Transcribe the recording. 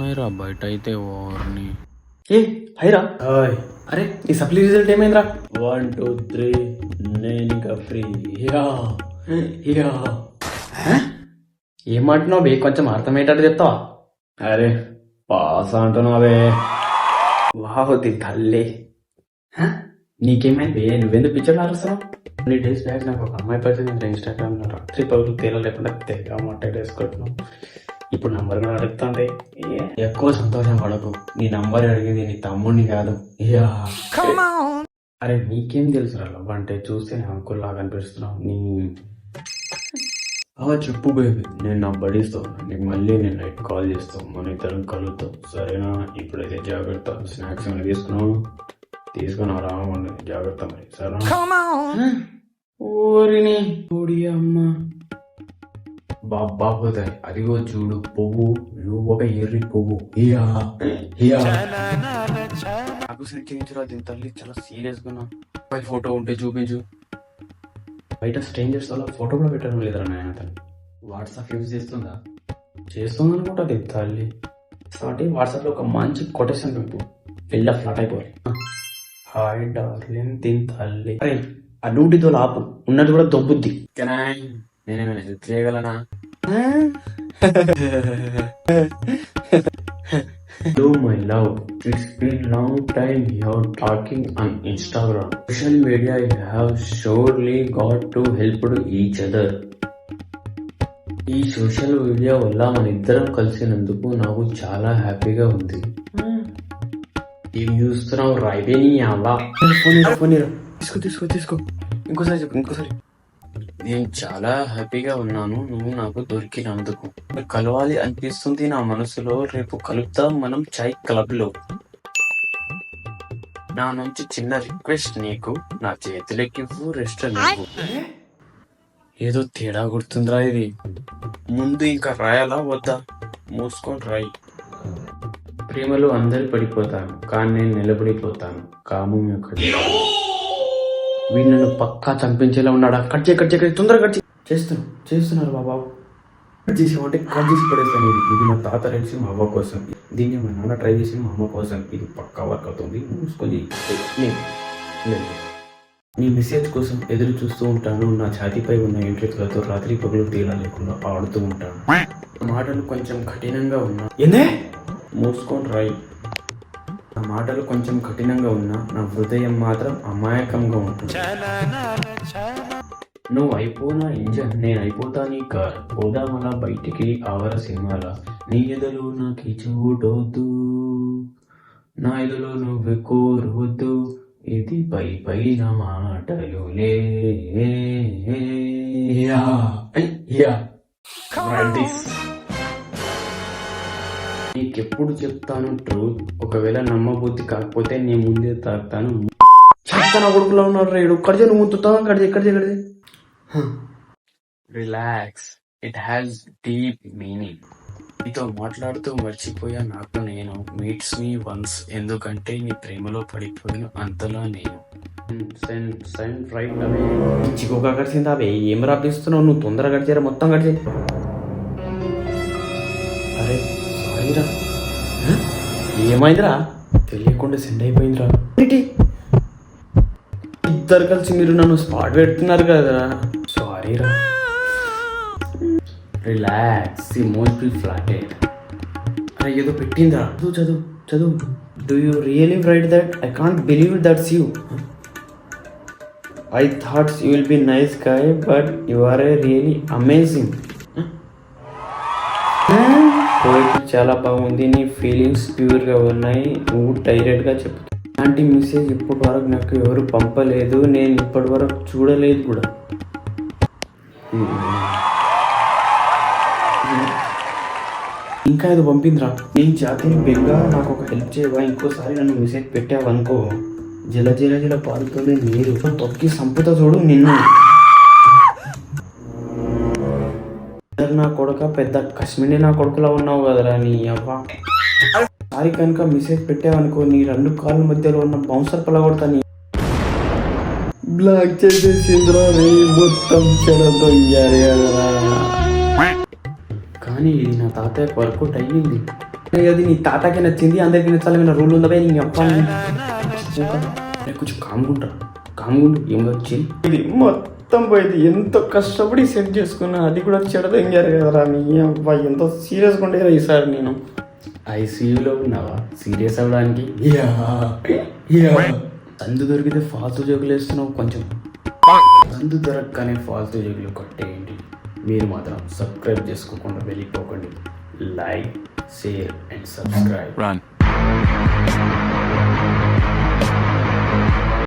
ఉన్నాయిరా బయట అయితే ఓర్ని. ఏ హైరా, హాయ్. అరే ఈ సప్లీ రిజల్ట్ ఏమైందిరా? 1 2 3 నేను ఇంకా ఫ్రీ. యా యా ఏమంటున్నావు బే, కొంచెం అర్థమయ్యేటట్టు చెప్తావా? అరే పాస్ అంటున్నావే. వాహోది తల్లి. నీకేమైంది బే, నువ్వెందుకు పిక్చర్లు ఆరుస్తున్నావు? 3 days బ్యాక్ నాకు ఒక అమ్మాయి పరిచయం ఇన్స్టాగ్రామ్ లో రాత్రి పగులు తేలా లేకుండా తెగ మొట్టేట్ వేసుకుంటున్నావు. ఇప్పుడు నంబర్ కూడా అడుగుతుంది. ఎక్కువ సంతోషం పడకు, నీ నంబర్ అడిగింది నీ తమ్ముడిని కాదు. యా అరే నీకేం తెలుసు రా లవ్ అంటే, చూస్తే నేను అంకుల్ లాగా అనిపిస్తున్నావు. నీ చెప్పు బేబీ, నేను నా బడీస్తో నీకు మళ్ళీ నేను నైట్ కాల్ చేస్తాను, మన ఇద్దరం కలుగుతాం సరేనా? ఇప్పుడైతే జాగ్రత్త, స్నాక్స్ ఏమైనా తీసుకున్నావు రావండి, జాగ్రత్త మరి సరేనా? ఓరిని ఓడి అమ్మ బాబోతాయి. అదిగో చూడు పువ్వు, నువ్వు ఒక ఎర్రి పువ్వు. నాకు సరిగ్గా దీని తల్లి చాలా సీరియస్ గా ఫోటో ఉంటే చూపించు. బయట స్ట్రేంజర్స్ వల్ల ఫోటో కూడా పెట్టడం లేదురా నాయన. తను వాట్సాప్ యూజ్ చేస్తుందా? చేస్తుంది అనుకుంటా దీని తల్లి. కాబట్టి వాట్సాప్ లో ఒక మంచి కొటేషన్ పెంపు, పెళ్ళ ఫ్లాట్ అయిపోవాలి. హాయ్ డార్లింగ్ దీని తల్లి. అరే ఆ డ్యూటీతో లాపు, ఉన్నది కూడా దొబ్బుద్ది. నేనేమైనా హెల్ప్ చేయగలనా? Hello my love, it's been long time you're talking on Instagram. Social media have surely got to help each other. ఈ సోషల్ మీడియా వల్ల మన ఇద్దరం కలిసినందుకు నాకు చాలా హ్యాపీగా ఉంది. ఏం చూస్తున్నావు రాయిపోయి అలా తీసుకో ఇంకోసారి చెప్పు, ఇంకోసారి. నేను చాలా హ్యాపీగా ఉన్నాను నువ్వు నాకు దొరికినందుకు. కలవాలి అనిపిస్తుంది నా మనసులో. రేపు కలుద్దాం మనం చాయ్ క్లబ్ లో. నా నుంచి చిన్న రిక్వెస్ట్ నీకు, నా చేతులకి రెస్ట్ నీకు. ఏదో తేడా గుర్తుందిరా ఇది. ముందు ఇంకా రాయాలా వద్దా? మూసుకొని రాయి. ప్రేమలో అందరు పడిపోతాను కానీ నేను నిలబడిపోతాను. కామం యొక్క వీళ్ళు నన్ను పక్కా చంపించేలా ఉన్నాడా? కట్ చేయి తొందరగా చేస్తున్నారు బాబా. కట్ చేసామంటే కట్ చేసి పడేస్తాను. ఇది మా తాత రేసి మా అవ్వ కోసం, దీన్ని మా నాన్న ట్రై చేసి మా అమ్మ కోసం. ఇది పక్కా వర్క్ అవుతుంది. మూసుకొని నీ మెసేజ్ కోసం ఎదురు చూస్తూ ఉంటాను. నా ఛాతీపై ఉన్న ఎంట్రికలతో రాత్రి పగులు తేడా లేకుండా ఆడుతూ ఉంటాను. మాటలు కొంచెం కఠినంగా ఉన్నా మూసుకొని రాయి. నా మాటలు కొంచెం కఠినంగా ఉన్నా నా హృదయం మాత్రం అమాయకంగా ఉంటుంది. నువ్వు అయిపోనా ఇంజన్, నేను అయిపోతా నీ కార్. పోదామలా బయటికి ఆవర సినిమాల. నీ ఎదలో నాకు చూడొద్దు, నా ఎదలో నువ్వు కోరవద్దు. ఇది పైన మాటలులే. నీకెప్పుడు చెప్తాను ట్రూత్. ఒకవేళ నమ్మబుద్ధి కాకపోతే నీ ముందే తాగుతాను. చెప్తాను కొడుకులో ఉన్నాడు రేడు. కడిచే నువ్వు ముత్తుతావా? కడిచే relax, it has deep meaning. నీతో మాట్లాడుతూ మర్చిపోయా నాకు నేను. మీట్స్ మీ వన్స్, ఎందుకంటే నీ ప్రేమలో పడిపోయిన అంతలా నేను. చికోగా కడిచిందా అవే? ఏం రాపిస్తున్నావు నువ్వు? తొందరగా కడిచారా, మొత్తం కడిచే. అరే సారీరా, ఏమైందిరా? తెలియకుండా సెండ్ అయిపోయిందిరా. ఇద్దరు కలిసి మీరు నన్ను స్పాట్ పెడుతున్నారు కదరా. సారీరా. Relax, emotional flatted. అరే ఏదో పెట్టిందా? చదువు. Do you really right that? I can't believe that's you. I thought you will be nice guy, but you are a really amazing. Poet చాలా బాగుంది. నీ ఫీలింగ్స్ ప్యూర్గా ఉన్నాయి. నువ్వు డైరెక్ట్గా చెప్పు. అలాంటి మెసేజ్ ఇప్పటి వరకు నాకు ఎవరు పంపలేదు, నేను ఇప్పటి వరకు చూడలేదు కూడా. ఇంకా ఏదో పంపిందిరా. నీ జాతిని బెంగా నాకు ఒక హెల్ప్ చేయవా? ఇంకోసారి నన్ను మెసేజ్ పెట్టావనుకో, జల పారుతుంది నీరు, తొక్కి సంపుతా చూడు నిన్ను. నా కొడుక పెద్ద కశ్మీరీ నా కొడుకులా ఉన్నావు కదరా నీ అవ్వ. సారి కనుక మెసేజ్ పెట్టావనుకో, నీ 2 కాళ్ళ మధ్యలో ఉన్న బౌన్సర్ పలగొడతా. నీ బ్లాక్ చేసేసిందిరా రే, మొత్తం చెడదొంగారు కదరా. కానీ ఇది నా తాతయ్య వర్కౌట్ అయ్యింది. అది నీ తాతకి నచ్చింది అందరికి నచ్చాలన్న రూల్ ఉందా భయ్? నీ అప్ప కొంచెం కామ్గుండు ఏం వచ్చింది ఇది మొత్తం పోయింది. ఎంతో కష్టపడి సెట్ చేసుకున్నా అది కూడా చెడదెంగారు కదరా నీ అబ్బాయి. ఎంతో సీరియస్గా ఉండేది ఈసారి. నేను ఐసీయూలో ఉన్నావా సీరియస్ అవ్వడానికి? సందు దొరికితే ఫాల్తూ జోకులు వేస్తున్నావు. కొంచెం సందు దొరకగానే ఫాల్తూ జోకులు కొట్టేయండి. మీరు మాత్రం సబ్స్క్రైబ్ చేసుకోకుండా వెళ్ళిపోకండి. Like, share and subscribe.